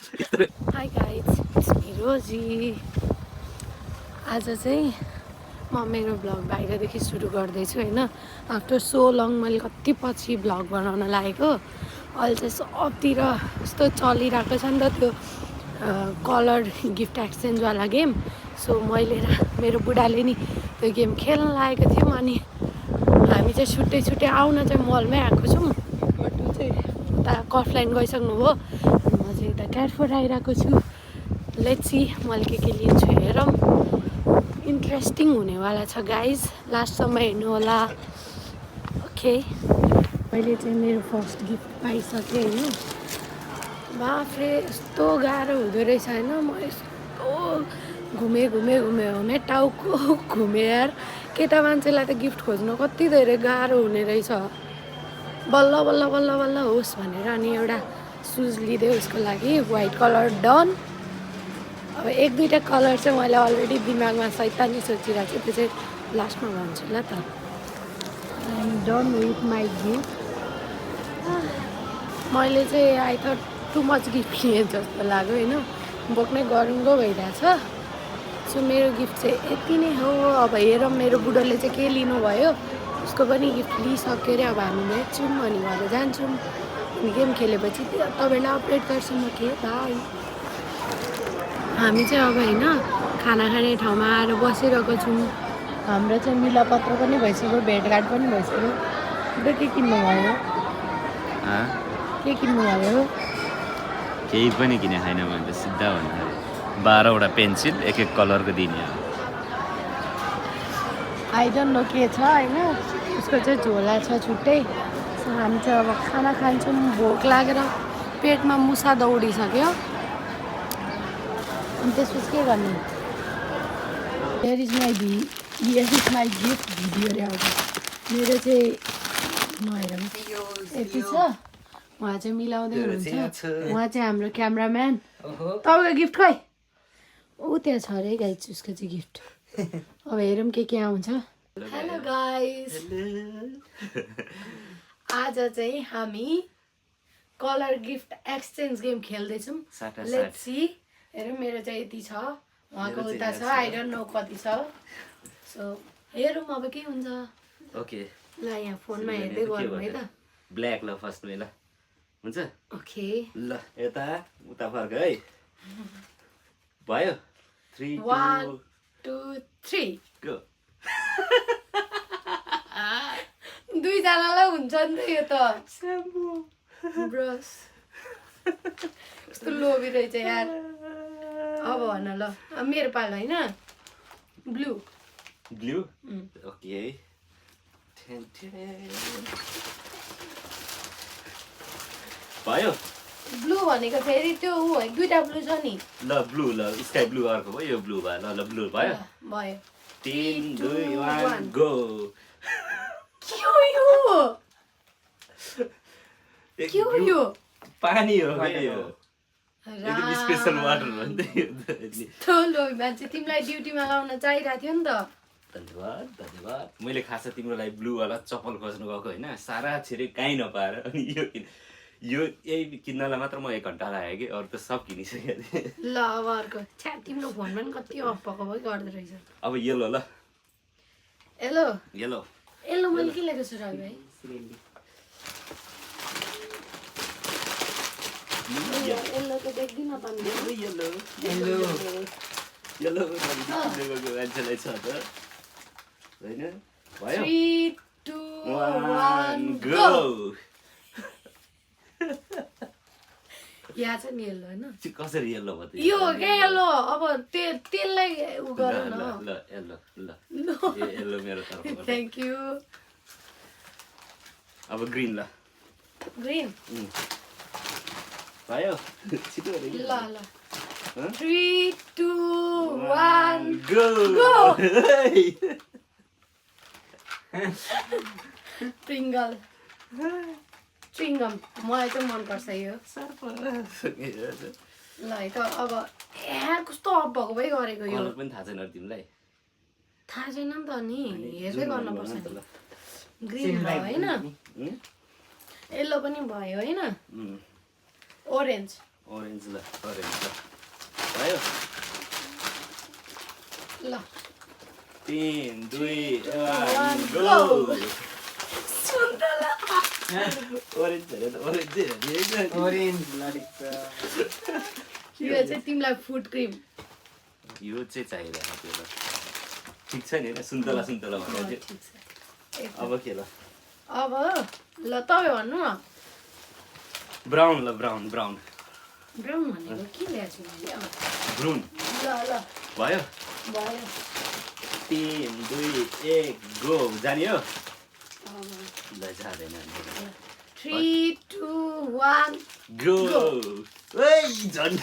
Hi guys, it's me Rosie. आज चाहिँ म मेरो भ्लग बाहिरदेखि सुरु गर्दैछु होइन. आफ्टर सो लङ मैले कति पछि भ्लग बनाउन लागेको. अहिले चाहिँ सबतिर यस्तो चलिरहेको छ नि त त्यो कलर गिफ्ट एक्सचेन्जवाला गेम. सो मैले र मेरो बुढाले नि त्यो गेम खेल्न लागेको थियौँ. अनि हामी चाहिँ छुट्टै छुट्टै आउन चाहिँ मलमै आएको छौँ. बटु चाहिँ उता कफलाइन गइसक्नु भयो. म चाहिँ यता क्याटफोर आइरहेको छु. लेट्स सी मैले के लिन्छु हेरौँ. इन्ट्रेस्टिङ हुनेवाला छ गाइज, लास्टसम्म हेर्नु होला. ओके, मैले चाहिँ मेरो फर्स्ट गिफ्ट पाइसकेँ होइन. बाफ्रे यस्तो गाह्रो हुँदो रहेछ होइन. म यस्तो घुमे टाउको घुमे यार. केटा मान्छेलाई त गिफ्ट खोज्नु कति धेरै गाह्रो हुने रहेछ. बल्ल बल्ल बल्ल बल्ल होस् भनेर अनि एउटा सुज लिँदै उसको लागि वाइट कलर डन. अब एक दुईवटा कलर चाहिँ मैले अलरेडी दिमागमा सैतानी सोचिरहेको छु. त्यो चाहिँ लास्टमा भन्छु ल त. I'm done with my gift. मैले चाहिँ I thought too much gift लिएँ जस्तो लाग्यो होइन. बोक्नै गरुङ्गो भइरहेछ. सो मेरो गिफ्ट चाहिँ यति नै हो. अब हेरौँ मेरो बुढोले चाहिँ के लिनुभयो. उसको पनि गिफ्ट लिइसक्यो अरे. अब हामी भेट्छौँ अनि घर जान्छौँ. अनि गेम खेलेपछि तपाईँलाई अपडेट गर्छु म के बाई. हामी चाहिँ अब होइन खाना खाने ठाउँमा आएर बसिरहेको छौँ. हाम्रो चाहिँ मिलापत्र पनि भइसक्यो, भेटघाट पनि भइसक्यो. अन्त के किन्नुभयो? के किन्नुभयो? केही पनि किने छैन भने त सिधा भन्दा 12वटा पेन्सिल एक कलरको दिने. आई डोन्ट नो के छ होइन. उसको चाहिँ झोला छ छुट्टै. सो हामी चाहिँ अब खाना खान्छौँ. भोक लागेर पेटमा मुसा दौडिसक्यो. अनि त्यसपछि के गर्ने? Here is my gift video रे. आउँछ मेरो चाहिँ नहेरौँ यति छ. उहाँ चाहिँ मिलाउँदै हुनुहुन्छ. उहाँ चाहिँ हाम्रो क्यामराम्यान. तपाईँको गिफ्ट खै? ऊ त्यहाँ छ अरे गाइज उसको चाहिँ गिफ्ट. अब हेरौँ के आउँछ. हेलो गाइज, आज चाहिँ हामी कलर गिफ्ट एक्सचेन्ज गेम खेल्दैछौँ. Let's see. हेरौँ मेरो चाहिँ यति छ. उहाँको उता छ. आई डोन्ट नो कति छ. सो हेरौँ अब के हुन्छ. ओके ल यहाँ फोनमा हेर्दै गरौँ है त. ब्ल्याक ल फर्स्ट ल हुन्छ. ओके ल यता उता फर्क है. भयो 3 1 2 3 गो. दुईजनालाई हुन्छ नि त यो त. ब्रस कस्तो लोभी रहेछ यार. अब भन ल. अब मेरो पालो होइन. Blue okay. भयो ब्लू भनेको फेरि त्यो ऊ है. दुईटा ब्लू छ नि. ल ब्लू ल स्काई ब्लू अर्को भयो. यो ब्लू भयो. ल ब्लू भयो. 3 2 1 गो. के हो यो? पानी हो यो. एकदम स्पेशल वाटर हो नि त. लोभी मान्छे. तिमीलाई ड्युटीमा लाउन चाहिरहेको थियो नि त. धन्यवाद. मैले खास तिम्रो लागि ब्लू वाला चप्पल खोज्नु गएको होइन. सारा छिरे काहीँ नपाएर अनि यो यही किन्नलाई मात्र म 1 घन्टा लाग्यो कि. अरू त सब किनिसकेको थिएँ. ल अब अर्को. छ्या तिम्रो फोन पनि कति अफ भएको भयो गर्दो रहेछ. अब येलो ल. येलो मैले के लिएको छु रवि भाइ? येलो त देख्दिन त नि. येलो मान्छेलाई छ त होइन. भयो 3 2 1 गो. यहाँ छ नि येलो होइन. कसरी येलो भयो त? यो के येलो? अब त्यसलाई उ गर न. ल येलो मेरो तर्फबाट. Thank you. अब ग्रीन ल. ग्रीन भयो छिटो ल 3 2 1 गो. प्रिङ्गल च्युइङगम मलाई चाहिँ मनपर्छ यो. ल है त. अब यहाँ कस्तो अफ भएको भइ गरेको यो. कलर पनि थाहा छैन तिमीलाई? थाहा छैन नि त नि. हेर्दै गर्नुपर्छ नि. ग्रिन भयो होइन. येल्लो पनि भयो होइन. ओरेन्ज ओरेन्ज ल ओरेन्ज ल भयो ल 3 2 1 1 गो सुन्तला ओरेन्ज हेर त ओरेन्ज ओरेन्ज लडिक यो चाहिँ तिमीलाई फुड क्रिम यो चाहिँ चाहिरहेको थियो ल ठिक छ नि होइन सुन्तला सुन्तला भनेर चाहिँ ठिक छ अब के ल अब ल तपाईँ भन्नु न ब्राउन ल ब्राउन ब्राउन ब्राउन भनेको के ल्याएको छु मैले ब्रुन ल ल भयो भयो 3 2 1 गो जानियो अब ल जाँदैन 3 2 1 गो ओइ झन्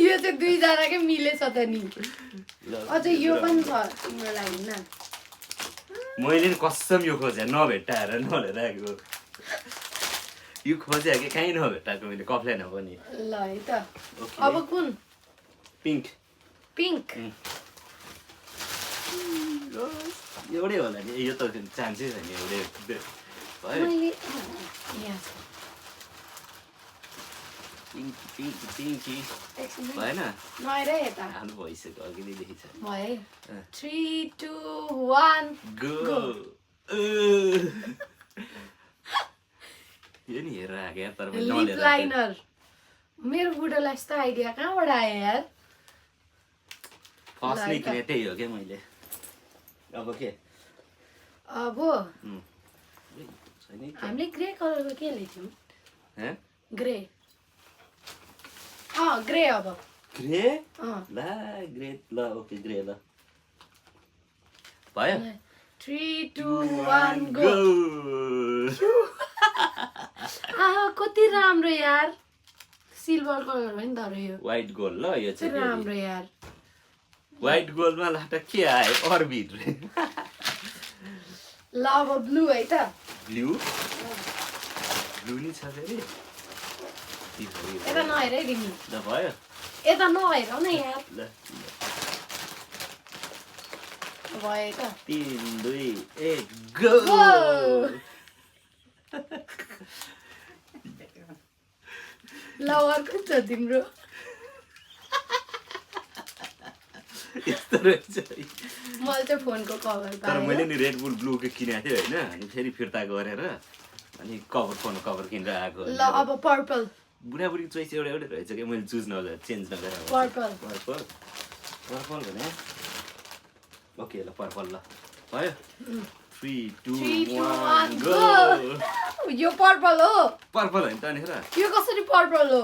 यो चाहिँ दुईजनाकै मिलेछ त नि ल अझै यो पनि छ तिम्रो लागि न मैले नि कसम यो खोजेँ नभेट्टाएर नलिरहेको यो खोजेँ कि कहीँ नभेट्टाएको मैले कफलेन पनि ल है त ओके अब कुन पिङ्क पिङ्क एउटै होला नि यो त चान्सै छैन एउटै भयो मैले यहाँ छ पिङ्की पिङ्की पिङ्की एकछिन है। भएन नहेर है यता हाल्नु भइसक्यो अघिदेखि छ भयो है 3 2 1 गो Go. यो नि हेरेर आएको यार तर लिप लाइनर मेरो बुढोलाई यस्तो आइडिया कहाँबाट आयो यार फर्स्ट नै ल, किने त्यही हो क्या मैले अब के अब छैन है? हामीले ग्रे कलरको के लेख्यौँ हँ? ग्रे ग्रे अब ग्रे अँ ल ग्रे ल ओके ग्रे ल भयो 3 2 1 गो कति राम्रो यार सिल्भर कलर हो नि तर यो व्हाइट गोल्ड ल यो कति चाहिँ राम्रो यार व्हाइट गोल्डमा लाटा के आयो अर्बिट ल अब ब्लू है त ब्लू ब्लू नि छ फेरि यता नहेर है तिमी ल भयो यता नहेर न यार ल भयो है त 3 2 1 गो Go! ल अर्को छ तिम्रो यस्तो रहेछ मैले चाहिँ फोनको कभर तर मैले पाएँ नि रेड बुल ब्लूको किनेको थिएँ होइन अनि फेरि फिर्ता गरेर अनि फोनको कभर किनेर आएको ल अब पर्पल बुढाबुढीको चोइस एउटा एउटै रहेछ कि मैले चुज नगरेर चेन्ज नगरेर पर्पल पर्पल पर्पल भने ओके ल पर्पल ल भयो 3 2 3 2 1 1 गो गो यो पर्पल हो पर्पल होइन त अनिखेर यो कसरी पर्पल हो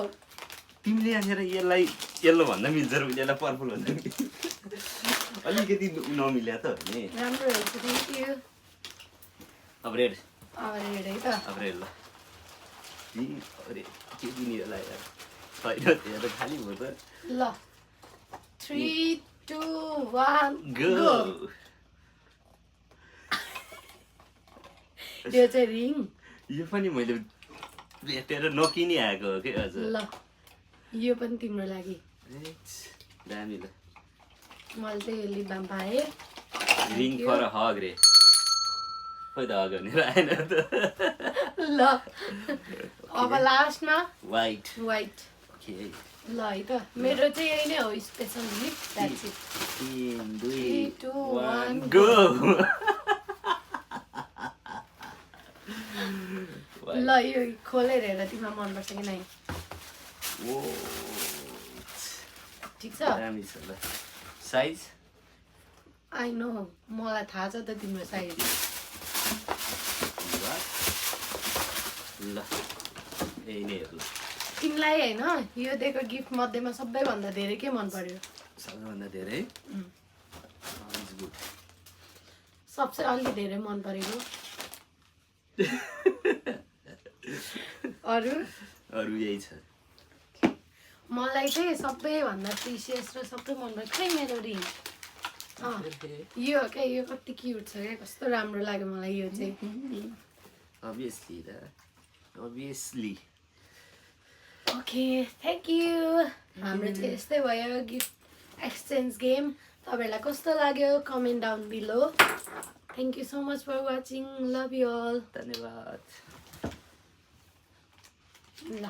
तिमीले यहाँनिर यसलाई येल्लो भन्दा मिल्छ र यसलाई पर्पल भन्दा अलिकति नमिल्या त हो नि राम्रो रहेछ थ्याङ्क यू अब रेड अब रेड है त अब रेड ल अरे के दिने होला यार होइन त्यो त खालि हो त ल 3 2 1 गो गो यो चाहिँ रिङ यो पनि मैले भेटेर नकिनी आएको हो कि हजुर ल यो पनि तिम्रो लागि दामी ल मैले चाहिँ यो लिप बाम पाएँ रिङ फर हग रे खोइ त हग भनेर आएन त ल अब लास्टमा वाइट व्हाइट ओके ल है त मेरो चाहिँ यही नै हो special lip that's it 3 2 3 2 1 go ल यो खोलेर हेर तिमीलाई मनपर्छ कि नै ओ ठिक छ दामी छ ल साइज आई नो मलाई थाहा छ त तिम्रो साइज ल यही नै हो ल तिमीलाई होइन यो दिएको गिफ्ट मध्येमा सबैभन्दा धेरै के मन पर्यो सबैभन्दा धेरै इज गुड सबसे अलि धेरै मन परेको अरू अरू यही छ मलाई चाहिँ सबैभन्दा प्रिसियस र सबै मन पर्यो खै मेरो रिङ यो क्या यो कति क्युट छ क्या कस्तो राम्रो लाग्यो मलाई यो चाहिँ obviously da obviously okay thank you हाम्रो चाहिँ यस्तै भयो गिफ्ट एक्सचेन्ज गेम तपाईँहरूलाई कस्तो लाग्यो comment down below thank you so much for watching love you all धन्यवाद ल